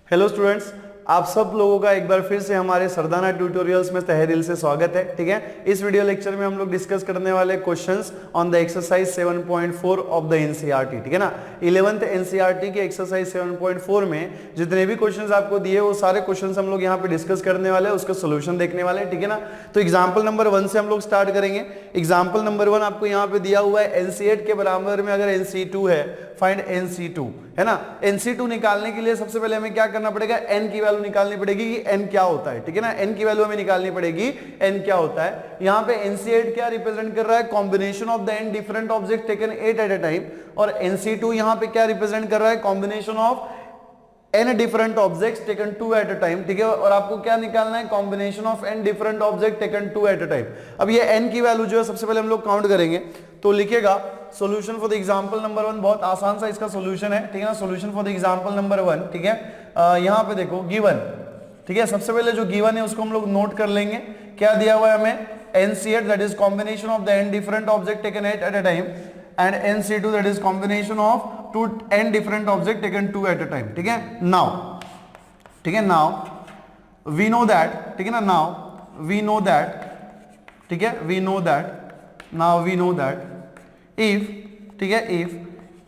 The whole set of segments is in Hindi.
हेलो स्टूडेंट्स, आप सब लोगों का एक बार फिर से हमारे सरदाना ट्यूटोरियल्स में तहे दिल से स्वागत है। ठीक है, इस वीडियो लेक्चर में हम लोग डिस्कस करने वाले questions on the exercise 7.4 of the NCERT. ठीक है ना, 11th एनसीईआरटी के एक्सरसाइज 7.4 में जितने भी क्वेश्चंस आपको दिए वो सारे क्वेश्चंस हम लोग यहाँ पे डिस्कस करने वाले हैं, उसका सोल्यूशन देखने वाले हैं। ठीक है ना, तो एग्जाम्पल नंबर 1 से हम लोग स्टार्ट करेंगे। एग्जाम्पल नंबर 1 आपको यहाँ पे दिया हुआ है, NC8 के बराबर में अगर NC2 है, फाइंड NC2, है ना। NC2 निकालने के लिए सबसे पहले हमें क्या करना पड़ेगा, n की वैल्यू निकालनी पड़ेगी कि n क्या होता है। ठीक है ना, n की वैल्यू हमें निकालनी पड़ेगी, n क्या होता है। यहाँ पे NC8 क्या रिप्रेजेंट कर रहा है, combination of the n different object taken 8 eight a time, और NC2 यहाँ पे क्या रिप्रेजेंट कर रहा है, combination of n different objects taken 2 eight a time. ठीक है, और आपको क्या निकालना है, combination of n different object taken 2 eight a time. अब ये n की वैल्यू जो है सबसे पहले हम लोग काउंट करेंगे, तो लिखेगा solution for the example number 1। बहुत आसान सा इसका सॉल्यूशन है। ठीक है ना, solution for the example number 1। ठीक है, यहाँ पे देखो गिवन। ठीक है, सबसे पहले जो गिवन है उसको हम लोग नोट कर लेंगे। क्या दिया हुआ है हमें, NC8 that is combination of the n different object taken 8 eight a time, and NC2 that is combination of n different object taken 2 at a time। ठीक है, now, ठीक है, now we know that, ठीक है ना, now we know that, ठीक है, we know that, now we know that if, ठीक है, if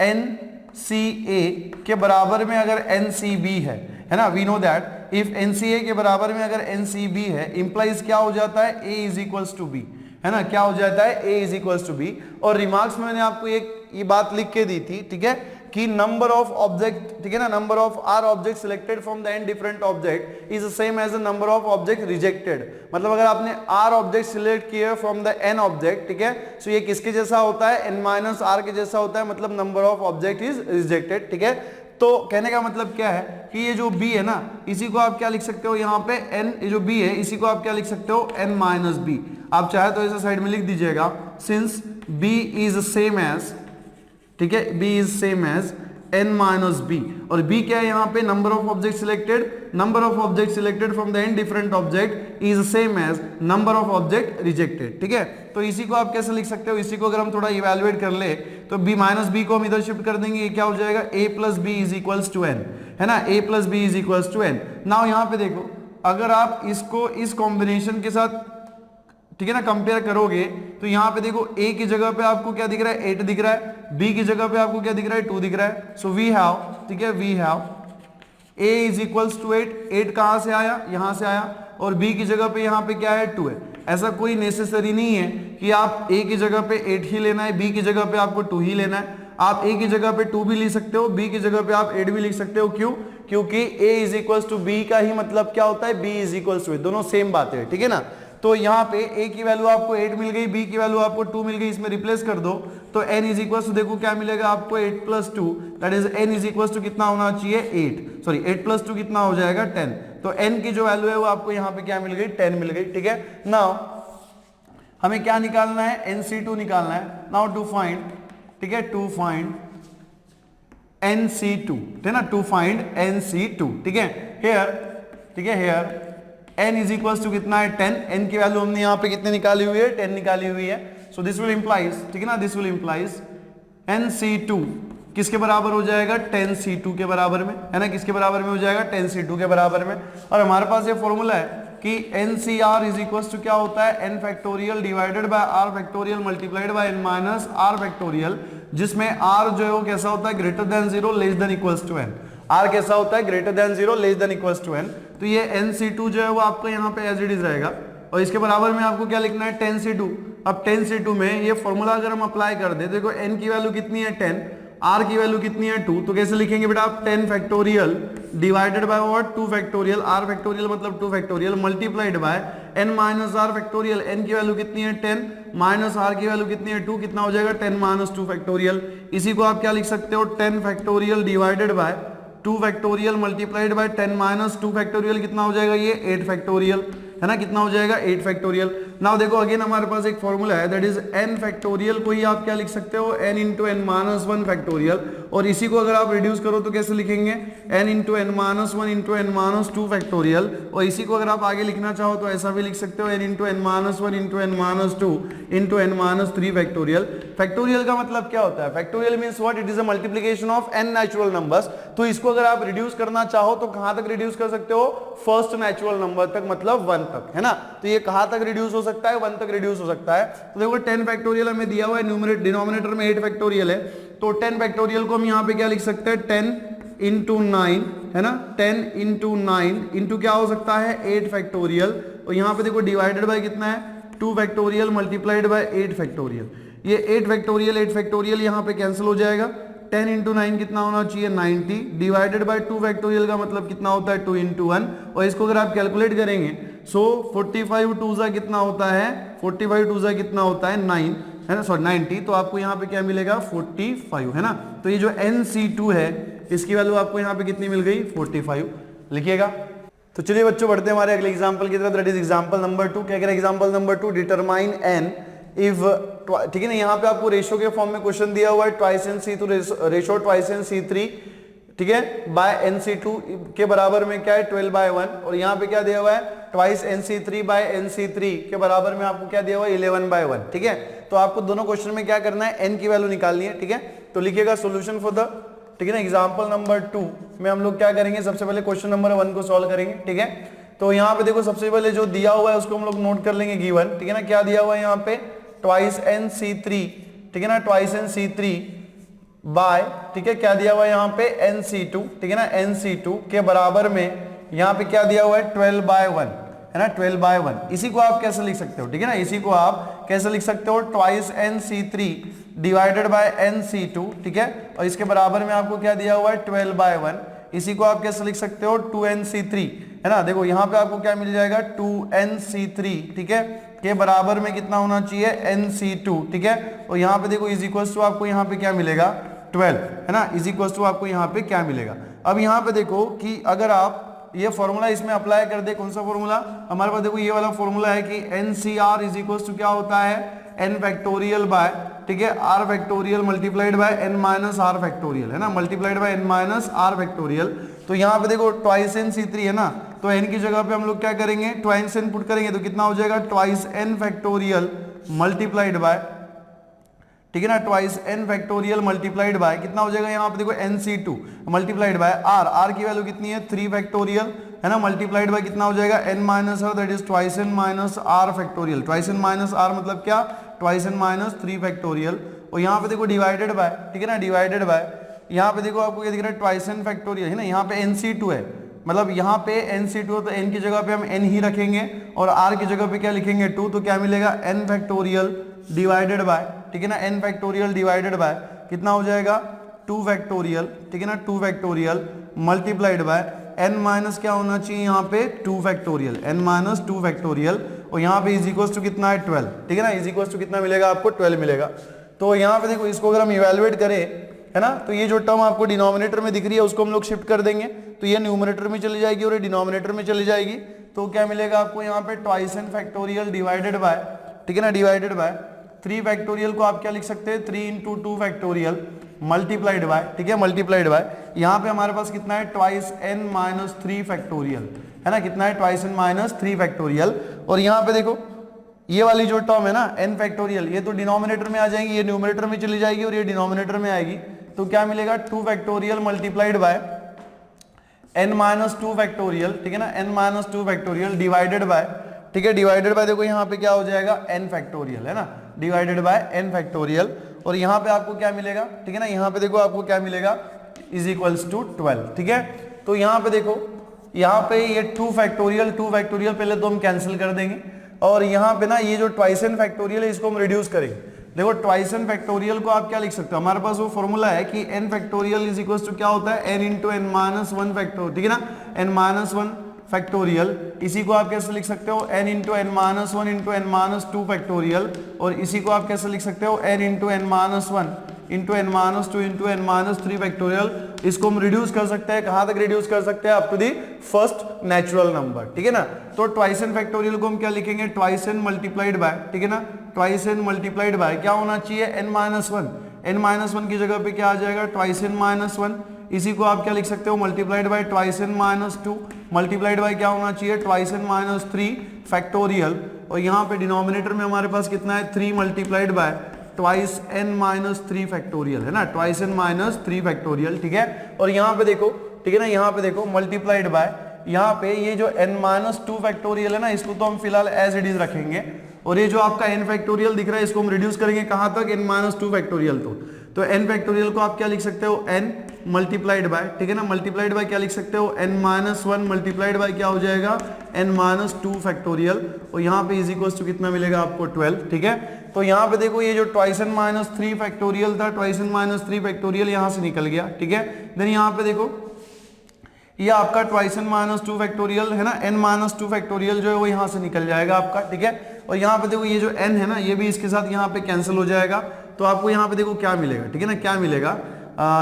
NCA के बराबर में अगर NCB है ना, we know that if NCA के बराबर में अगर NCB है, इंप्लाइज क्या हो जाता है, A is equals to B, है ना, क्या हो जाता है, A is equals to B। और रिमार्क्स में मैंने आपको एक ये बात लिख के दी थी, ठीक है, कि नंबर ऑफ ऑब्जेक्ट, ठीक है ना, number of r object selected from the n different object is same as the number of object rejected. मतलब अगर आपने आर ऑब्जेक्ट सिलेक्ट किए फ्रॉम द n ऑब्जेक्ट, ठीक है, तो ये किसके जैसा होता है, n माइनस आर के जैसा होता है, मतलब number of object is rejected. ठीक है, तो कहने का मतलब क्या है कि ये जो b है ना, इसी को आप क्या लिख सकते हो, यहाँ पे n, ये जो b है इसी को आप क्या लिख सकते हो, n माइनस b। आप चाहे तो ऐसे साइड में लिख दीजिएगा, since b is same as, ठीक है, b is same as n minus b, और b क्या है यहाँ पे, number of object selected, number of object selected from the n different object is same as number of object rejected. ठीक है, तो इसी को आप कैसे लिख सकते हो, इसी को अगर हम थोड़ा इवेलुएट कर ले तो b माइनस b को हम इधर शिफ्ट कर देंगे, ये क्या हो जाएगा, a plus b is equals to n, है ना, a plus b is equals to n। Now यहाँ पे देखो, अगर आप इसको इस कॉम्बिनेशन के साथ, ठीक है ना, कंपेयर करोगे तो यहाँ पे देखो a की जगह पे आपको क्या दिख रहा है, 8 दिख रहा है, b की जगह पे आपको क्या दिख रहा है, 2 दिख रहा है। सो वी हैव, ठीक है, we have a is equals to 8, 8 कहाँ से आया, यहाँ से आया, और b की जगह पे यहाँ पे क्या है, 2 है। ऐसा कोई नेसेसरी नहीं है कि आप a की जगह पे 8 ही लेना है, b की जगह पे आपको 2 ही लेना है। आप a की जगह पे 2 भी लिख सकते हो, b की जगह पे आप 8 भी लिख सकते हो। क्यों, क्योंकि a is equals to b का ही मतलब क्या होता है, b इज इक्वल्स टू, दोनों सेम बात है। ठीक है ना, तो यहाँ पे a की वैल्यू आपको 8 मिल गई, b की वैल्यू आपको 2 मिल गई, इसमें रिप्लेस कर दो तो n इज इक्वल्स टू, देखो क्या मिलेगा आपको, 8 plus 2, that is n is equals to कितना होना चाहिए, 8, सॉरी 8 प्लस 2 कितना हो जाएगा, 10। तो n की जो वैल्यू है वो आपको यहाँ पे क्या मिल गई, 10 मिल गई। ठीक है, नाउ हमें क्या निकालना है, NC2 निकालना है। नाउ टू फाइंड, ठीक है, टू फाइंड NC2, ठीक है ना, टू फाइंड NC2, ठीक है, हेयर, ठीक है, here n is equals to कितना है, 10। n की वैल्यू हमने यहाँ पे कितने निकाली हुई है, 10 निकाली हुई है। सो दिस विल इंप्लाइज, ठीक है ना, दिस विल इंप्लाइज NC2 किसके बराबर हो जाएगा, 10C2 के बराबर में, है ना, किसके बराबर में हो जाएगा, 10C2 के बराबर में। और हमारे पास ये फॉर्मूला है कि NCR इज इक्वल्स टू क्या होता है, n factorial divided by r factorial multiplied by n minus r factorial, जिसमें r जो है वो कैसा होता है, greater than 0 less than equals to n। r कैसा होता है, greater than 0 less than equals to n। तो ये NC2 जो है वो आपका यहाँ पे एज इट इज रहेगा, और इसके बराबर में आपको क्या लिखना है, 10C2। अब 10C2 में ये फॉर्मूला अगर हम अप्लाई कर दे, देखो n की वैल्यू कितनी है, 10, r की वैल्यू कितनी है, 2, तो कैसे लिखेंगे बेटा आप, 10 factorial divided by what, 2 factorial, r factorial मतलब 2 factorial multiplied by n minus r factorial. n की वैल्यू कितनी है, 10, माइनस r की वैल्यू कितनी है, 2, कितना हो जाएगा, 10 माइनस 2 फैक्टोरियल। इसी को आप क्या लिख सकते हो, 10 factorial divided bye 2 factorial multiplied bye 10 minus 2 factorial, कितना हो जाएगा ये, 8 फैक्टोरियल, है ना, कितना हो जाएगा, 8 फैक्टोरियल। नाउ देखो अगेन हमारे पास एक फॉर्मूला है दैट इज n फैक्टोरियल को ही आप क्या लिख सकते हो n into n minus one factorial, और इसी को अगर आप रिड्यूस करो तो कैसे लिखेंगे n into n minus one into n minus two factorial, और इसी को अगर आप आगे लिखना चाहो तो ऐसा भी लिख सकते हो n into n minus one into n minus two into n minus three factorial. Factorial का मतलब क्या होता है? Factorial means what? It is a multiplication of n natural numbers. तो इसको अगर आप रिड्यूस करना चाहो तो कहां तक रिड्यूस कर सकते हो? फर्स्ट नेचुरल नंबर तक, मतलब 1 तक, है ना। तो ये कहां तक रिड्यूस हो सकता है? 1 तक रिड्यूस हो सकता है। तो देखो 10 फैक्टोरियल हमें दिया हुआ है, न्यूमरेटर डिनोमिनेटर में 8 फैक्टोरियल है, तो 10 फैक्टोरियल को हम यहाँ पे क्या लिख सकते हैं? 10 इंटू 9, है ना, 10 इंटू 9 इंटू क्या हो सकता है? 8 फैक्टोरियल, और यहाँ पे देखो डिवाइडेड बाय कितना है? 2 फैक्टोरियल मल्टीप्लाइड बाय 8 फैक्टोरियल। ये 8 फैक्टोरियल यहाँ पे कैंसिल हो जाएगा। 10 इंटू 9 कितना होना चाहिए? 90 डिवाइडेड बाय 2 फैक्टोरियल का मतलब कितना होता है? 2 इंटू 1, और इसको अगर आप कैलकुलेट करेंगे सो 45 टू ज़ा कितना होता है? 45 टू ज़ा कितना होता है? 9, है ना, सॉरी 90। तो आपको यहाँ पे क्या मिलेगा? 45, है ना। तो ये जो NC2 है इसकी वैल्यू आपको यहाँ पे कितनी मिल गई? 45 लिखिएगा। तो चलिए बच्चों बढ़ते हैं हमारे अगले एग्जाम्पल की तरफ, दैट इज एग्जाम्पल नंबर 2। क्या कह रहे हैं example number 2? Determine n if, ठीक है ना, यहाँ पे आपको रेशियो के फॉर्म में क्वेश्चन दिया हुआ है, twice n C two ratio twice n C three, ठीक है, बाय NC2 के बराबर में क्या है? 12/1, और यहाँ पे क्या दिया हुआ है? ट्वाइस NC3 बाय NC3 के बराबर में आपको क्या दिया हुआ है? 11/1, ठीक है। तो आपको दोनों क्वेश्चन में क्या करना है? n की वैल्यू निकालनी है, ठीक है। तो लिखिएगा सोल्यूशन फॉर द, ठीक है ना, एग्जाम्पल नंबर 2 में हम लोग क्या करेंगे? सबसे पहले क्वेश्चन नंबर 1 को सॉल्व करेंगे, ठीक है। तो यहाँ पे देखो सबसे पहले जो दिया हुआ है उसको हम लोग नोट कर लेंगे, गिवन, ठीक है ना। क्या दिया हुआ है यहाँ पे? ट्वाइस NC3, ठीक है ना, ट्वाइस NC3 बाय, ठीक है, क्या दिया हुआ है यहाँ पे? NC2, ठीक है ना, NC2 के बराबर में यहाँ पे क्या दिया हुआ है? 12/1, है ना, 12/1। इसी को आप कैसे लिख सकते हो? ठीक है ना, इसी को आप कैसे लिख सकते हो? Twice NC3 divided bye NC2, ठीक है, और इसके बराबर में आपको क्या दिया हुआ है? 12/1। इसी को आप कैसे लिख सकते हो? 2NC3, है ना। देखो यहाँ पे आपको क्या मिल जाएगा? 2NC3, ठीक है, के बराबर में कितना होना चाहिए? NC2, ठीक है, और यहाँ पे देखो इज इक्वल टू आपको यहाँ पे क्या मिलेगा? 12, है ना, इज इक्वल टू आपको यहाँ पे क्या मिलेगा? अब यहाँ पे देखो कि अगर आप ये फॉर्मूला इसमें अप्लाई कर दे, कौन सा फॉर्मूला हमारे पास? देखो ये वाला फॉर्मूला है कि NCR इज इक्वल टू क्या होता है? n फैक्टोरियल बाय, ठीक है, r factorial multiplied by n minus r factorial, है ना, multiplied by n minus r factorial. तो यहाँ पे देखो ट्वाइस NC3 है ना, तो n की जगह पे हम लोग क्या करेंगे? ट्वाइस n पुट करेंगे, तो कितना हो जाएगा? Twice n factorial multiplied bye, ठीक है ना, twice n factorial multiplied bye कितना हो जाएगा? यहाँ पे देखो NC2 मल्टीप्लाइड बाय r की वैल्यू कितनी है? 3 फैक्टोरियल, है ना, मल्टीप्लाइड बाय कितना हो जाएगा? n minus r, that is twice n minus r factorial. Twice n minus r मतलब क्या? ट्वाइस n माइनस 3 फैक्टोरियल, और यहाँ पे देखो डिवाइडेड बाय, ठीक है ना, डिवाइडेड बाय, यहाँ पे देखो आपको क्या दिख रहा है? ट्वाइस n फैक्टोरियल, है ना, यहाँ पे NC2 है, मतलब यहाँ पे NC2 तो n की जगह पे हम n ही रखेंगे और r की जगह पे क्या लिखेंगे? 2, तो क्या मिलेगा? n फैक्टोरियल डिवाइडेड बाय, ठीक है ना, n फैक्टोरियल डिवाइडेड बाय कितना हो जाएगा? 2 फैक्टोरियल, ठीक है ना, 2 factorial multiplied by n minus क्या होना चाहिए यहाँ पे? 2 फैक्टोरियल, n माइनस 2 फैक्टोरियल, और यहाँ पे इज इक्वल टू कितना है? 12, ठीक है ना, इज इक्वल टू कितना मिलेगा आपको? 12 मिलेगा। तो यहाँ पे देखो इसको अगर हम इवेलुएट करें, है ना, तो ये जो टर्म आपको डिनोमिनेटर में दिख रही है उसको हम लोग शिफ्ट कर देंगे, तो ये न्यूमरेटर में चली जाएगी और ये डिनोमिनेटर में चली जाएगी। तो क्या मिलेगा आपको यहाँ पे? Twice n factorial divided bye, ठीक है ना, डिवाइडेड बाय 3 फैक्टोरियल को आप क्या लिख सकते हैं? 3 इंटू 2 फैक्टोरियल मल्टीप्लाइड बाय, ठीक है, मल्टीप्लाइड बाय यहाँ पे हमारे पास कितना है? ट्वाइस n माइनस 3 फैक्टोरियल, है ना, कितना है? ट्वाइस n माइनस 3 फैक्टोरियल, और यहाँ पे देखो ये वाली जो टर्म है ना n फैक्टोरियल, ये तो डिनोमिनेटर में आ जाएंगी, ये न्यूमरेटर में चली जाएगी और ये डिनोमिनेटर में आएगी। तो क्या मिलेगा? 2 factorial multiplied by n minus 2 factorial, ठीक है ना, n minus 2 factorial divided bye, ठीक है, डिवाइडेड बाय देखो यहाँ पे क्या हो जाएगा? n फैक्टोरियल, है ना, डिवाइडेड बाय n फैक्टोरियल, और यहाँ पे आपको क्या मिलेगा? ठीक है ना, यहाँ पे देखो आपको क्या मिलेगा? इज इक्वल्स टू 12, ठीक है। तो यहाँ पे देखो, यहाँ पे ये 2 फैक्टोरियल पहले तो हम कैंसिल कर देंगे, और यहाँ पे ना ये जो ट्वाइस n फैक्टोरियल है इसको हम रिड्यूस करेंगे। देखो ट्वाइस n फैक्टोरियल को आप क्या लिख सकते हो? हमारे पास वो फॉर्मूला है कि n factorial is equal to क्या होता है? n into n minus 1 factorial, ठीक है ना, n माइनस 1 फैक्टोरियल। इसी को आप कैसे लिख सकते हो? n into n minus 1 into n minus 2 factorial, और इसी को आप कैसे लिख सकते हो? n into n minus 1 into n minus two into n minus three factorial. इसको हम रिड्यूस कर सकते हैं, कहां तक रिड्यूस कर सकते हैं? Up to the first natural number, ठीक है ना। तो ट्वाइस एन फैक्टोरियल को हम क्या लिखेंगे? ट्वाइस एन मल्टीप्लाइड बाय, ठीक है ना, ट्वाइस एन मल्टीप्लाइड बाय क्या होना चाहिए? N minus one. N minus one की जगह पे क्या आ जाएगा? Twice n minus one. इसी को आप क्या लिख सकते हो? Multiplied by twice n minus two, multiplied by क्या होना चाहिए? Twice n minus three factorial. और यहाँ पे डिनोमिनेटर में हमारे पास कितना है? 3 multiplied by twice n minus three factorial, है ना, twice n minus three factorial, ठीक है। और यहाँ पे देखो, ठीक है ना, यहाँ पे देखो मल्टीप्लाइड बाय, यहाँ पे ये जो n माइनस टू फैक्टोरियल है ना, इसको तो हम फिलहाल एज इट इज रखेंगे। और ये जो आपका n फैक्टोरियल दिख रहा है, इसको हम रिड्यूस करेंगे कहां तक? n minus two factorial. तो n फैक्टोरियल को आप क्या लिख सकते हो? n मल्टीप्लाइड बाय, ठीक है ना, मल्टीप्लाइड बाय क्या लिख सकते हो? n minus one multiplied by क्या हो जाएगा? n minus two factorial. और यहाँ पे इज इक्वल्स टू कितना मिलेगा आपको? 12, ठीक है। तो यहाँ पे देखो, ये जो twice n minus three factorial था, twice n minus three factorial यहाँ से निकल गया, ठीक है। देन यहाँ पे देखो, ये आपका twice n minus two factorial है ना, n माइनस टू फैक्टोरियल जो है वो यहाँ से निकल जाएगा आपका, ठीक है। और यहाँ पे देखो, ये जो n है ना, ये भी इसके साथ यहाँ पे कैंसिल हो जाएगा। तो आपको यहाँ पे देखो क्या मिलेगा, ठीक है ना, क्या मिलेगा?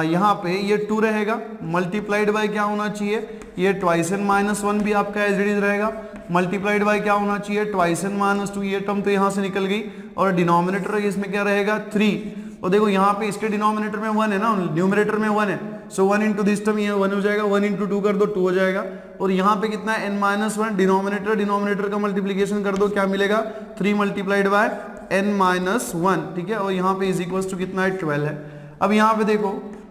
यहाँ पे ये 2 रहेगा, मल्टीप्लाइड बाय क्या होना चाहिए? ये ट्वाइस एन माइनस वन भी आपका एज इट इज रहेगा, मल्टीप्लाइड बाय क्या होना चाहिए? Twice n minus two. ये टर्म तो यहाँ से निकल गई। और डिनोमिनेटर इसमें क्या रहेगा? 3। और देखो यहाँ पे इसके डिनोमिनेटर में 1 है ना, न्यूमरेटर में 1 है, सो 1 इंटू दिस टर्म, ये 1 हो जाएगा, 1 इंटू 2 कर दो 2 हो जाएगा। और यहाँ पे कितना है? n माइनस वन, डिनोमिनेटर का मल्टीप्लीकेशन कर दो, क्या मिलेगा? 3 multiplied by n minus one, ठीक है। और यहाँ पे इज इक्वल्स टू कितना है? 12 है। अब यहाँ पे देखो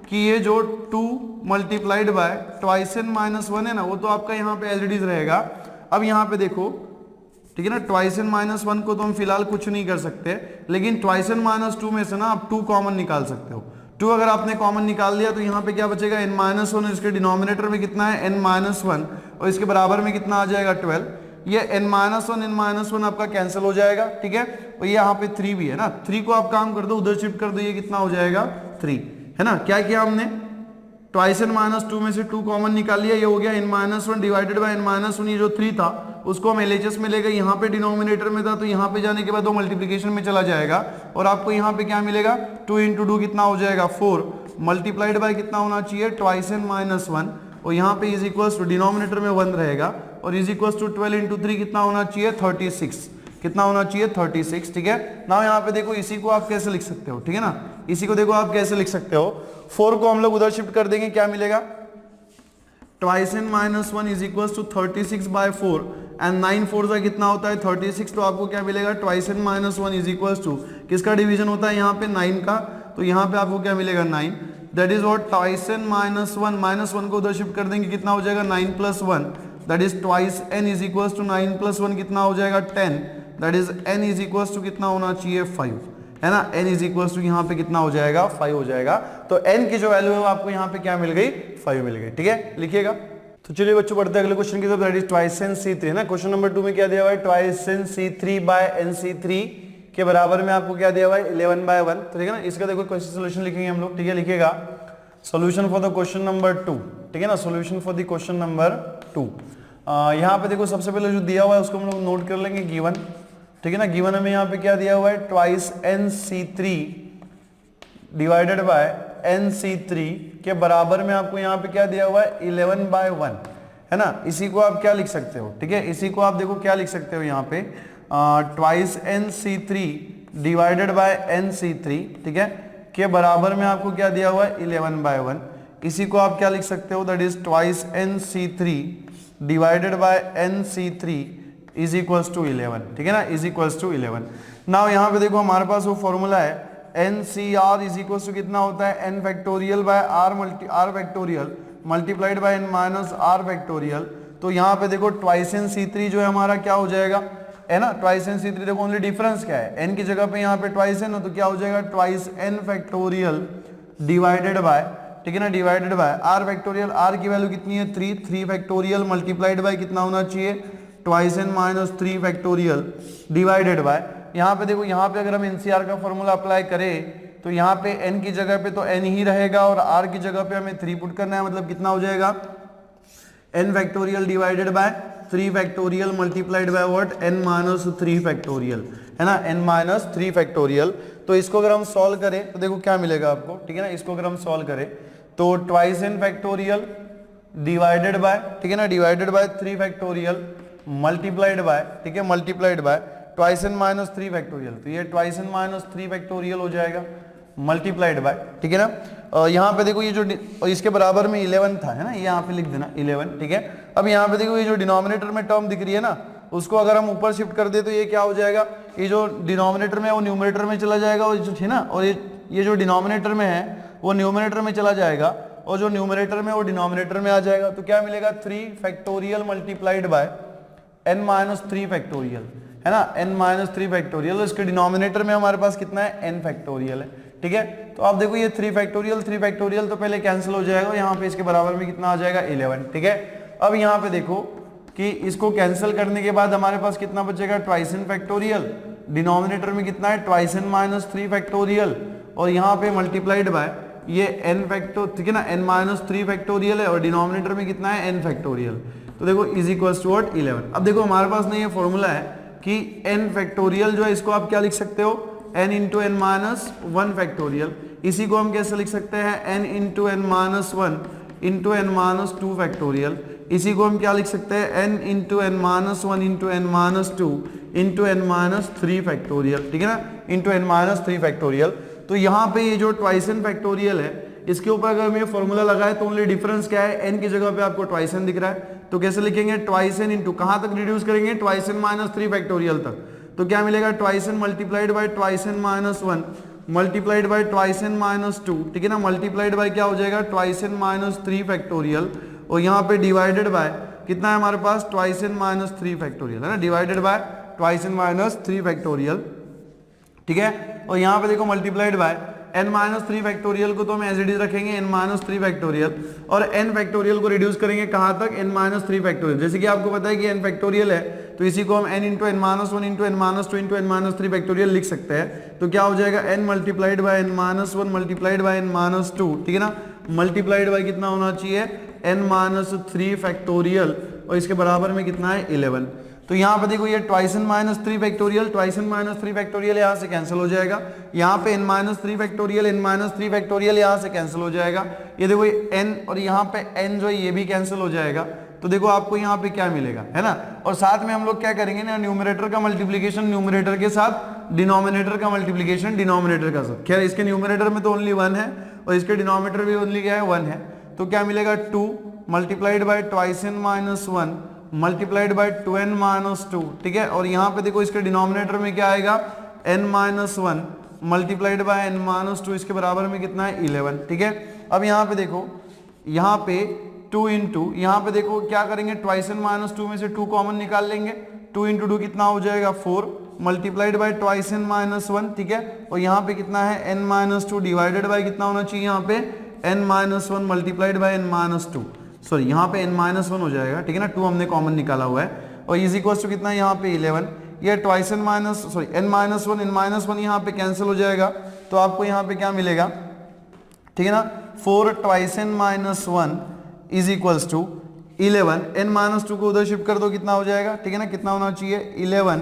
कि ये जो 2 multiplied by twice n minus one है ना, वो तो आपका यहाँ पे एज इट इज रहेगा। अब यहाँ पे देखो, ठीक है ना, ट्वाइस एन माइनस वन को तो हम फिलहाल कुछ नहीं कर सकते, लेकिन ट्वाइस एन माइनस टू में से ना आप 2 कॉमन निकाल सकते हो। 2 अगर आपने कॉमन निकाल लिया तो यहाँ पे क्या बचेगा? n minus one. इसके डिनोमिनेटर में कितना है? n minus one. और इसके बराबर में कितना आ जाएगा? 12। ये n माइनस वन आपका कैंसिल हो जाएगा, ठीक है। और ये यहाँ पे 3 भी है ना, 3 को आप काम कर दो, उधर शिफ्ट कर दो, ये कितना हो जाएगा? 3, है ना। क्या किया हमने? ट्वाइस एन माइनस टू में से 2 कॉमन निकाल लिया, ये हो गया n minus one divided by n minus one. ये जो 3 था उसको हम LHS में ले गए, यहाँ पे डिनोमिनेटर में था, तो यहाँ पे जाने के बाद वो मल्टीप्लीकेशन में चला जाएगा। और आपको यहाँ पे क्या मिलेगा? 2 इंटू 2 कितना हो जाएगा? 4 मल्टीप्लाइड बाय कितना होना चाहिए? Twice n minus one. और यहाँ पे इज इक्वल्स टू डिनोमिनेटर में 1 रहेगा, और इज इक्वल्स टू 12 इंटू 3 कितना होना चाहिए? 36। कितना होना चाहिए? 36, ठीक है ना। यहाँ पे देखो, इसी को आप कैसे लिख सकते हो, ठीक है ना, इसी को देखो आप कैसे लिख सकते हो। 4 को हम लोग उधर शिफ्ट कर देंगे, क्या मिलेगा? Twice n minus one is equals to 36 by 4 and 9 4 का कितना होता है? 36। तो आपको क्या मिलेगा? Twice n minus one is equals to किसका डिवीजन होता है यहाँ पे? 9 का। तो यहाँ पे आपको क्या मिलेगा? 9। That is what twice n minus one को उधर शिफ्ट कर देंगे, कितना हो जाएगा? 9 plus 1, that is twice n is equals to 9 plus 1 कितना हो जाएगा? 10। That is n is equals to कितना होना चाहिए? 5, है ना। n इज इक्वल्स टू यहाँ पे कितना हो जाएगा? 5 हो जाएगा। तो n की जो वैल्यू है वो आपको यहाँ पे क्या मिल गई? 5 मिल गई, ठीक है, लिखिएगा। तो चलिए बच्चों बढ़ते हैं अगले क्वेश्चन की तरफ। That is twice N C3, है ना। क्वेश्चन नंबर 2 में क्या दिया हुआ है? Twice N C3 bye NC3 के बराबर में आपको क्या दिया हुआ है? 11 बाय 1, ठीक है ना। इसका देखो क्वेश्चन सोल्यूशन लिखेंगे हम लोग, ठीक है, लिखिएगा solution for the question number 2, ठीक है ना, solution for the question number 2। यहाँ पे देखो सबसे पहले जो दिया हुआ है उसको हम लोग नोट कर लेंगे, गिवन, ठीक है ना। गिवन हमें यहाँ पे क्या दिया हुआ है? Twice N C3 divided by NC3 के बराबर में आपको यहाँ पे क्या दिया हुआ है? 11 बाय 1, है ना। इसी को आप क्या लिख सकते हो? ठीक है, इसी को आप देखो क्या लिख सकते हो यहाँ पे? Twice NC3 divided by NC3, ठीक है, के बराबर में आपको क्या दिया हुआ है? 11 बाय 1। इसी को आप क्या लिख सकते हो? That is twice NC3 divided by NC3 is equals to 11, ठीक है ना, इज इक्वल्स टू 11। नाउ यहाँ पे देखो हमारे पास वो फॉर्मूला है NCR इज इक्वल्स टू कितना होता है? n factorial by r factorial multiplied by n minus r factorial. तो यहाँ पे देखो ट्वाइस NC3 जो है हमारा क्या हो जाएगा, है ना, ट्वाइस NC3। देखो ओनली डिफरेंस क्या है? n की जगह पे यहाँ पे ट्वाइस है ना, तो क्या हो जाएगा? Twice n factorial divided bye, ठीक है ना, divided by r factorial. r की वैल्यू कितनी है? 3 फैक्टोरियल मल्टीप्लाइड बाय कितना होना चाहिए? Twice n minus 3 factorial divided bye. यहाँ पे देखो, यहाँ पे अगर हम NCR का फॉर्मूला अप्लाई करें तो यहाँ पे n की जगह पे तो n ही रहेगा और r की जगह पे हमें 3 पुट करना है, मतलब कितना हो जाएगा? n factorial divided bye 3 factorial multiplied by what? n minus 3 factorial, है ना, n माइनस 3 फैक्टोरियल। तो इसको अगर हम सॉल्व करें तो देखो क्या मिलेगा आपको, ठीक है ना। इसको अगर हम सॉल्व करें तो twice n factorial divided bye, ठीक है ना, divided by 3 factorial multiplied bye, ठीक है, multiplied by twice n minus 3 factorial. तो ये ट्वाइस n माइनस 3 फैक्टोरियल हो जाएगा मल्टीप्लाइड बाय, ठीक है ना। यहाँ पे देखो ये जो इसके बराबर में 11 था, है ना, ये यहाँ पे लिख देना 11, ठीक है। अब यहाँ पे देखो ये जो डिनोमिनेटर में टर्म दिख रही है ना, उसको अगर हम ऊपर शिफ्ट कर दे तो ये क्या हो जाएगा, ये जो डिनोमिनेटर में है वो न्यूमरेटर में चला जाएगा, और जो, है ना, और ये जो डिनोमिनेटर में है वो न्यूमरेटर में चला जाएगा, और जो न्यूमरेटर में वो डिनोमिनेटर में आ जाएगा। तो क्या मिलेगा, 3 factorial multiplied by n minus 3 factorial, है ना, n माइनस 3 फैक्टोरियल। इसके डिनोमिनेटर में हमारे पास कितना है, n फैक्टोरियल है, ठीक है। तो आप देखो ये 3 फैक्टोरियल तो पहले कैंसिल हो जाएगा, यहाँ पे इसके बराबर में कितना आ जाएगा, 11, ठीक है। अब यहाँ पे देखो कि इसको कैंसिल करने के बाद हमारे पास कितना बचेगा, ट्वाइस n फैक्टोरियल, डिनोमिनेटर में कितना है, ट्वाइस n माइनस 3 फैक्टोरियल, और यहाँ पे मल्टीप्लाइड बाय ये n फैक्टो, ठीक है ना, n माइनस 3 फैक्टोरियल है, और डिनोमिनेटर में कितना है, n फैक्टोरियल। तो देखो इज इक्वल्स टू व्हाट, 11। अब देखो हमारे पास ना ये फॉर्मूला है कि n फैक्टोरियल जो है इसको आप क्या लिख सकते हो, n into n minus 1 factorial. इसी को हम कैसे लिख सकते हैं, n into n minus 1 into n minus 2 factorial. इसी को हम क्या लिख सकते हैं, n into n minus 1 into n minus 2 into n minus 3 factorial, ठीक है ना, इंटू एन माइनस 3 फैक्टोरियल। तो यहाँ पे ये जो ट्वाइस n फैक्टोरियल है, इसके ऊपर अगर हम ये फॉर्मूला लगाए तो ओनली डिफरेंस क्या है, n की जगह पे आपको ट्वाइस n दिख रहा है, तो कैसे लिखेंगे, ट्वाइस n इंटू कहाँ तक रिड्यूस करेंगे, ट्वाइस n माइनस 3 फैक्टोरियल तक। तो क्या मिलेगा, twice n multiplied by twice n minus 1 multiplied by twice n minus 2, ठीक है ना, मल्टीप्लाइड बाय क्या हो जाएगा, ट्वाइस n माइनस 3 फैक्टोरियल, और यहाँ पे डिवाइडेड बाय कितना है हमारे पास, ट्वाइस n माइनस 3 फैक्टोरियल, है ना, divided by twice n minus 3 factorial, ठीक है। और यहाँ पे देखो multiplied by n minus 3 factorial को तो हम एज इट इज रखेंगे n माइनस 3 फैक्टोरियल, और n फैक्टोरियल को रिड्यूस करेंगे कहाँ तक, n माइनस 3 फैक्टोरियल। जैसे कि आपको पता है कि n फैक्टोरियल है, तो इसी को हम n into n minus 1 into n minus 2 into n minus 3 factorial लिख सकते हैं। तो क्या हो जाएगा, n multiplied by n minus 1 multiplied by n minus 2, ठीक है ना, मल्टीप्लाइड बाय कितना होना चाहिए, n माइनस 3 फैक्टोरियल, और इसके बराबर में कितना है, 11। तो यहाँ पे देखो ये twice n minus 3 factorial, twice n minus 3 factorial यहाँ से कैंसिल हो जाएगा, यहाँ पे n minus 3 factorial, n minus 3 factorial यहाँ से कैंसिल हो जाएगा, ये देखो ये n और यहाँ पे n जो है ये भी कैंसिल हो जाएगा। तो देखो आपको यहाँ पे क्या मिलेगा, है ना, और साथ में हम लोग क्या करेंगे ना, न्यूमरेटर का मल्टीप्लीकेशन न्यूमरेटर के साथ, डिनोमिनेटर का मल्टीप्लीकेशन डिनोमिनेटर का साथ। खैर इसके न्यूमरेटर में तो ओनली 1 है, और इसके डिनोमिनेटर भी ओनली क्या है, 1 है। तो क्या मिलेगा, 2 multiplied by twice n minus 1 multiplied bye 2n minus 2, ठीक है। और यहाँ पे देखो इसके डिनोमिनेटर में क्या आएगा, n minus 1 multiplied by n minus 2, इसके बराबर में कितना है, 11, ठीक है। अब यहाँ पे देखो, यहाँ पे 2 इंटू, यहाँ पे देखो क्या करेंगे, ट्वाइस n माइनस 2 में से 2 कॉमन निकाल लेंगे, 2 इंटू 2 कितना हो जाएगा, 4 multiplied by twice n minus 1, ठीक है। और यहाँ पे कितना है, n माइनस 2 डिवाइडेड बाय कितना होना चाहिए, यहाँ पे n minus 1 multiplied by n minus 2, sorry यहाँ पे n माइनस 1 हो जाएगा, ठीक है ना, 2 हमने कॉमन निकाला हुआ है, और इज इक्वल टू कितना है, यहाँ पे 11। ये twice n minus sorry n minus 1 n minus 1 यहाँ पे कैंसिल हो जाएगा, तो आपको यहाँ पे क्या मिलेगा, ठीक है ना, 4 twice n minus 1 is equals to 11, n minus 2 को उधर शिफ्ट कर दो, कितना हो जाएगा, ठीक है ना, कितना होना चाहिए, 11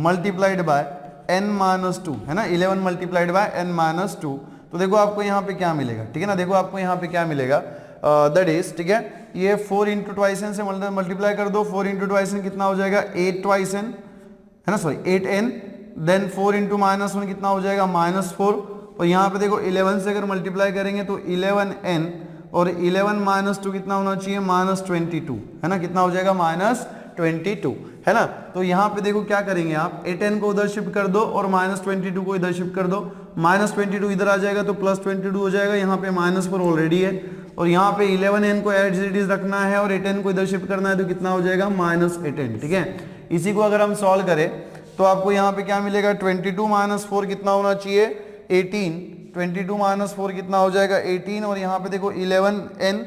मल्टीप्लाइड बाय n माइनस 2, है ना, 11 मल्टीप्लाइड बाय n माइनस 2। तो देखो आपको यहाँ पे क्या मिलेगा, ठीक है ना, देखो आपको यहाँ पे क्या मिलेगा, दैट इज, ठीक है, ये 4 इंटू ट्वाइस n से मल्टीप्लाई कर दो, 4 इंटू ट्वाइस n कितना हो जाएगा, 8 ट्वाइस n, है ना, sorry 8n, then 4 into minus 1 कितना हो जाएगा, माइनस 4, और यहाँ पे देखो 11 से अगर मल्टीप्लाई करेंगे तो 11n, और 11 माइनस 2 कितना होना चाहिए, माइनस 22, है ना, कितना हो जाएगा, माइनस 22, है ना। तो यहाँ पे देखो क्या करेंगे आप, 8n को उधर शिफ्ट कर दो और माइनस 22 को इधर शिफ्ट कर दो, माइनस 22 इधर आ जाएगा तो प्लस 22 हो जाएगा, यहाँ पे माइनस 4 ऑलरेडी है, और यहाँ पे 11n को एज इट इज रखना है और 8n को इधर शिफ्ट करना है, तो कितना हो जाएगा, माइनस 8n, ठीक है। इसी को अगर हम सॉल्व करें तो आपको यहाँ पे क्या मिलेगा, 22 माइनस 4 कितना होना चाहिए, 18, 22 माइनस 4 कितना हो जाएगा, 18, और यहाँ पे देखो 11n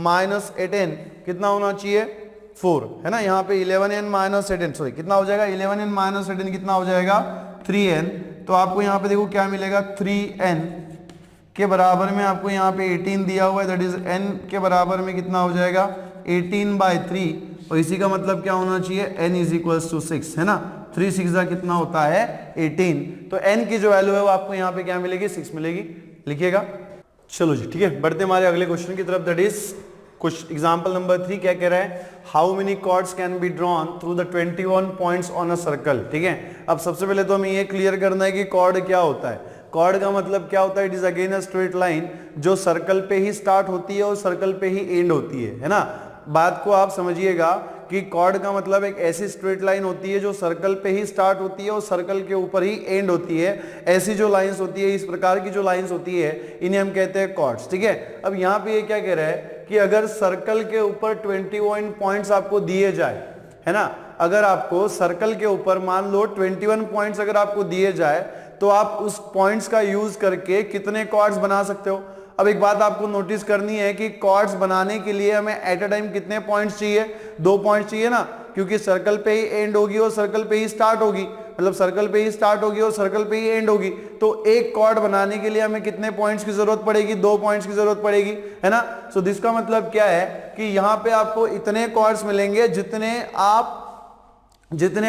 माइनस 8n कितना होना चाहिए, 4, है ना, यहाँ पे 11n माइनस 8n, सॉरी कितना हो जाएगा, 11n माइनस 8n कितना हो जाएगा, 3n। तो आपको यहाँ पे देखो क्या मिलेगा, 3n के बराबर में आपको यहाँ पे 18 दिया हुआ है, दैट इज n के बराबर में कितना हो जाएगा, 18/3, और इसी का मतलब क्या होना चाहिए, n इज इक्वल्स टू 6, है ना। 3 6 कितना होता है 18, तो n की जो वैल्यू है वो आपको यहाँ पे क्या मिलेगी 6 मिलेगी, लिखिएगा। चलो जी ठीक है, बढ़ते हमारे अगले क्वेश्चन की तरफ, दैट इज कुछ एग्जाम्पल नंबर 3 क्या कह रहा है, how many chords can be drawn through the 21 points on a circle. ठीक है, अब सबसे पहले तो हमें ये क्लियर करना है कि कॉर्ड क्या होता है। कॉर्ड का मतलब क्या होता है, it is again a straight line जो सर्कल पे ही स्टार्ट होती है और सर्कल पे ही एंड होती है ना। बात को आप समझिएगा कि कॉर्ड का मतलब एक ऐसी स्ट्रेट लाइन होती है जो सर्कल पे ही स्टार्ट होती है और सर्कल के ऊपर ही एंड होती है। ऐसी जो लाइंस होती है, इस प्रकार की जो लाइंस होती है, इन्हें हम कहते हैं कॉर्ड्स। ठीक है, अब यहाँ पे ये क्या कह रहा है कि अगर सर्कल के ऊपर 21 पॉइंट्स आपको दिए जाए, है ना, अगर आपको सर्कल के ऊपर मान लो 21 पॉइंट्स अगर आपको दिए जाए तो आप उस पॉइंट्स का यूज करके कितने कॉर्ड्स बना सकते हो। अब एक बात आपको नोटिस करनी है कि कॉर्ड्स बनाने के लिए हमें एट अ टाइम कितने पॉइंट्स चाहिए, 2 पॉइंट्स चाहिए ना, क्योंकि सर्कल पे ही एंड होगी और सर्कल पे ही स्टार्ट होगी, मतलब सर्कल पे ही स्टार्ट होगी और सर्कल पे ही एंड होगी। तो एक कॉर्ड बनाने के लिए हमें कितने पॉइंट्स की जरूरत पड़ेगी, 2 पॉइंट्स की जरूरत पड़ेगी, है ना। सो दिस का मतलब क्या है कि यहाँ पे आपको इतने कॉर्ड्स मिलेंगे जितने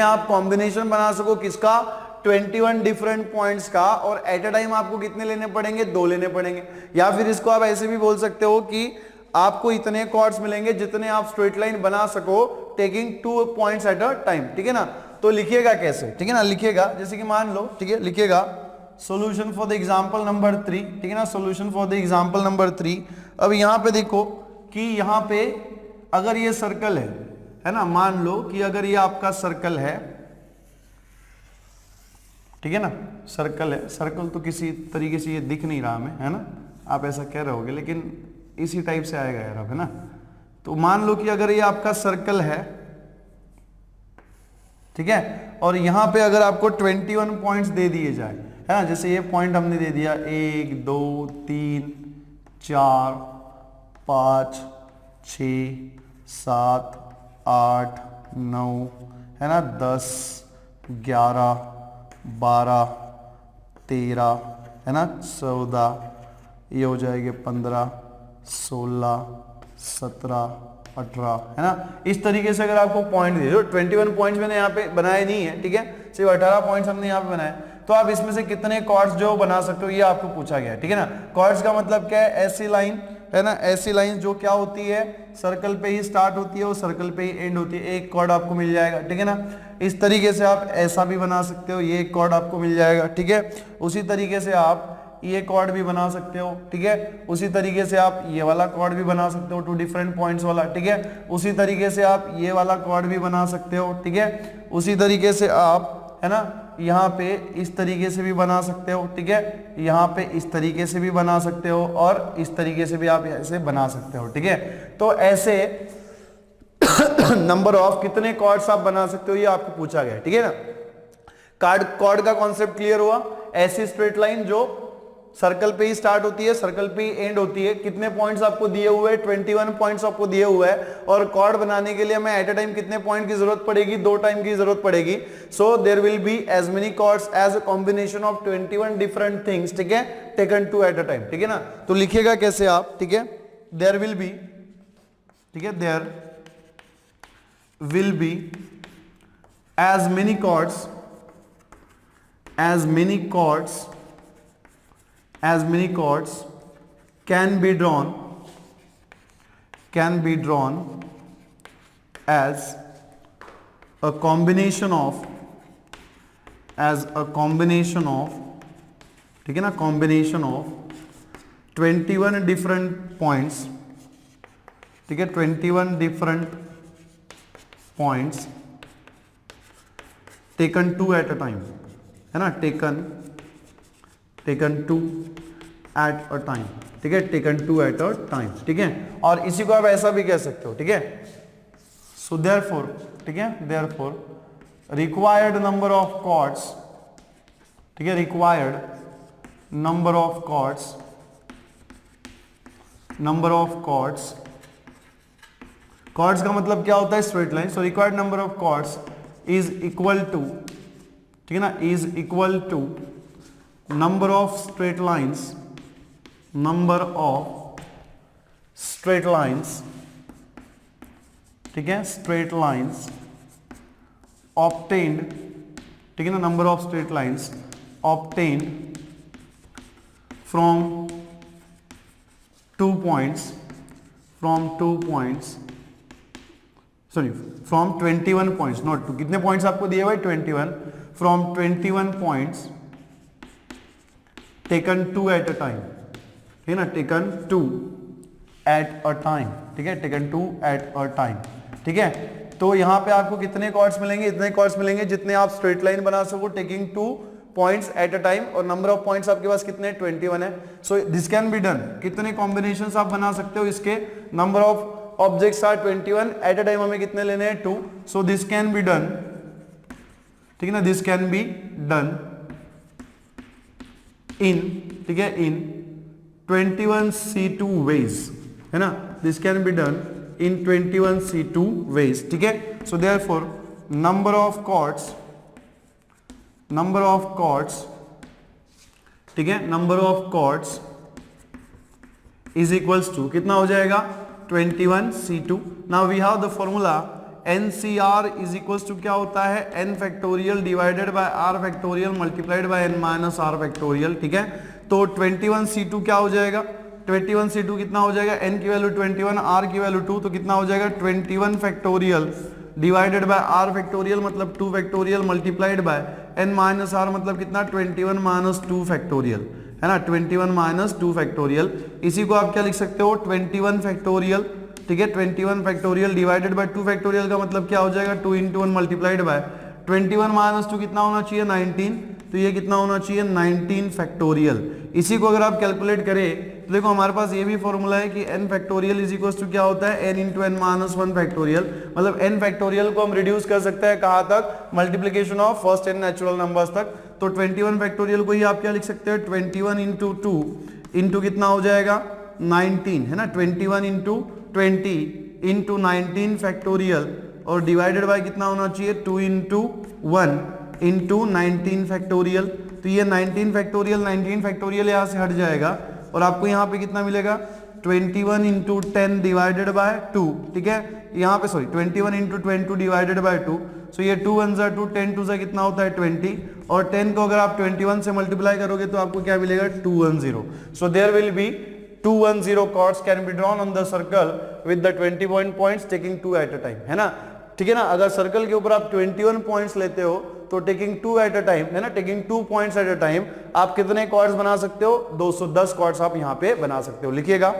आप कॉम्बिनेशन बना सको, किसका, 21 डिफरेंट पॉइंट्स का, और एट अ टाइम आपको कितने लेने पड़ेंगे, 2 लेने पड़ेंगे। या फिर इसको आप ऐसे भी बोल सकते हो कि आपको इतने कॉर्ड्स मिलेंगे जितने आप स्ट्रेट लाइन बना सको taking 2 points at a time. ठीक है ना, तो लिखिएगा कैसे, ठीक है ना, लिखिएगा जैसे कि मान लो, ठीक है, लिखिएगा solution for the example number 3, ठीक है ना, solution for the example number 3। अब यहाँ पे देखो कि यहाँ पे अगर ये सर्कल है ना, मान लो कि अगर ये आपका सर्कल है, ठीक है ना, सर्कल है, सर्कल तो किसी तरीके से ये दिख नहीं रहा हमें, है ना, आप ऐसा कह रहे होगे, लेकिन इसी टाइप से आएगा यार, अब, है ना। तो मान लो कि अगर ये आपका सर्कल है, ठीक है, और यहां पे अगर आपको 21 पॉइंट्स दे दिए जाए, है ना, जैसे ये पॉइंट हमने दे दिया 1 2 3 4 5 6 7 8 9, है ना, 10 11 12 13, है ना, 14, ये हो जाएंगे 15 16 17 18, है ना। इस तरीके से अगर आपको पॉइंट दे, जो 21 पॉइंट्स मैंने यहाँ पे बनाए नहीं है, ठीक है, सिर्फ 18 पॉइंट्स हमने यहाँ पे बनाए, तो आप इसमें से कितने कॉर्ड्स जो बना सकते हो ये आपको पूछा गया है। ठीक है ना, कॉर्ड्स का मतलब क्या है, ऐसी लाइन, है ना, ऐसी लाइन जो क्या होती है, सर्कल पे ही स्टार्ट होती है और सर्कल पे ही एंड होती है, एक कॉर्ड आपको मिल जाएगा। ठीक है ना, इस तरीके से आप ऐसा भी बना सकते हो, ये एक कॉर्ड आपको मिल जाएगा। ठीक है, उसी तरीके से आप ये कॉर्ड भी बना सकते हो। ठीक है, उसी तरीके से आप ये वाला कॉर्ड भी बना सकते हो, 2 डिफरेंट पॉइंट्स वाला। ठीक है, उसी तरीके से आप ये वाला कॉर्ड भी बना सकते हो। ठीक है, उसी तरीके से आप, है ना, यहाँ पे इस तरीके से भी बना सकते हो। ठीक है, यहाँ पे इस तरीके से भी बना सकते हो और इस तरीके से भी आप ऐसे बना सकते हो। ठीक है, तो ऐसे नंबर ऑफ कितने कॉर्ड्स आप बना सकते हो ये आपको पूछा गया है। ठीक है ना, कॉर्ड का कॉन्सेप्ट क्लियर हुआ, ऐसी स्ट्रेट लाइन जो सर्कल पे ही स्टार्ट होती है, सर्कल पे ही एंड होती है। कितने पॉइंट्स आपको दिए हुए हैं, 21 पॉइंट्स आपको दिए हुए हैं, और कॉर्ड बनाने के लिए हमें एट अ टाइम कितने पॉइंट की जरूरत पड़ेगी, 2 टाइम की जरूरत पड़ेगी। So there will be as many chords as a combination of 21 different things, ठीक है, टेकन 2 एट अ टाइम। ठीक है ना, तो लिखिएगा कैसे आप, ठीक है, देयर विल बी, ठीक है, there will be as many chords can be drawn as a combination of ठीक है ना, combination of 21 different points, ठीक है, 21 different points taken 2 at a time, है ना, taken 2 at a time, ठीक है, taken 2 at a time। ठीक है, और इसी को आप ऐसा भी कह सकते हो। ठीक है, सो देयरफॉर, ठीक है, therefore required number of chords, ठीक है, रिक्वायर्ड नंबर ऑफ कॉर्ड्स का मतलब क्या होता है, straight line. So required number of chords is equal to, ठीक है ना, is equal to number of straight lines ठीक है, स्ट्रेट लाइंस ऑब्टेन्ड, ठीक है ना, number of straight lines obtained from 2 points, from 21 points, not 2, कितने पॉइंट्स आपको दिए भाई 21, from 21 points taken 2 at a time, ठीक है ना, टेकन 2 at a time, ठीक है, टेकन 2 at a time, ठीक है। तो यहां पे आपको कितने कॉर्ड्स मिलेंगे, इतने कॉर्ड्स मिलेंगे जितने आप स्ट्रेट लाइन बना सको taking 2 points at a time, और नंबर ऑफ पॉइंट्स आपके पास कितने 21 है। So this can be done, कितने कॉम्बिनेशंस आप बना सकते हो इसके, number of objects are 21, at a time हमें कितने लेने हैं 2, so this can be done, ठीक है ना, this can be done in, ठीक है, इन 21 C2 ways, है ना, this can be done in 21 C2 ways, ठीक है। So therefore number of chords, ठीक है, number of chords is equals to कितना हो जाएगा 21 C2। Now we have the formula NCR is equals to क्या होता है n factorial divided by r factorial multiplied by n minus r factorial, ठीक है। तो 21 C2 क्या हो जाएगा, 21 C2 कितना हो जाएगा, n की वैल्यू 21, r की वैल्यू 2, तो कितना हो जाएगा 21 factorial divided by r factorial मतलब 2 factorial multiplied by n minus r मतलब कितना 21 माइनस 2 फैक्टोरियल, है ना, 21 माइनस 2 फैक्टोरियल। इसी को आप क्या लिख सकते हो 21 फैक्टोरियल, ठीक है, 21 फैक्टोरियल डिवाइडेड बाय 2 फैक्टोरियल का मतलब क्या हो जाएगा 2 into 1 मल्टीप्लाइड बाय 21 माइनस 2 कितना होना चाहिए 19, तो ये कितना होना चाहिए 19 फैक्टोरियल। इसी को अगर आप कैलकुलेट करें तो देखो हमारे पास ये भी फॉर्मूला है कि n factorial is equal to क्या होता है n into n minus 1 factorial, मतलब n फैक्टोरियल को हम रिड्यूस कर सकते हैं कहाँ तक, multiplication of first n natural numbers तक। तो 21 फैक्टोरियल को ही आप क्या लिख सकते हो 21 into 2 इंटू कितना हो जाएगा 19, है ना, 21 into 20 into 19 फैक्टोरियल और डिवाइडेड बाय कितना होना चाहिए 2 into 1 into 19 फैक्टोरियल। तो ये 19 फैक्टोरियल यहाँ से हट जाएगा और आपको यहाँ पे कितना मिलेगा 21 into 10 डिवाइडेड बाय 2, ठीक है, यहाँ पे सॉरी 21 into 22 डिवाइडेड बाय 2, सो ये 2 1 जा 2, 10 2 जा कितना होता है 20, और 10 को अगर आप 21 से मल्टीप्लाई करोगे तो आपको क्या मिलेगा 210। So there will be 210 chords can be drawn on the circle with the 21 points taking 2 at a time, है ना, ठीक है ना। अगर सर्कल के ऊपर आप 21 पॉइंट्स लेते हो तो टेकिंग 2 एट अ टाइम, है ना, taking 2 points at a time आप कितने कॉर्ड्स बना सकते हो 210 कॉर्ड्स आप यहाँ पे बना सकते हो, लिखिएगा।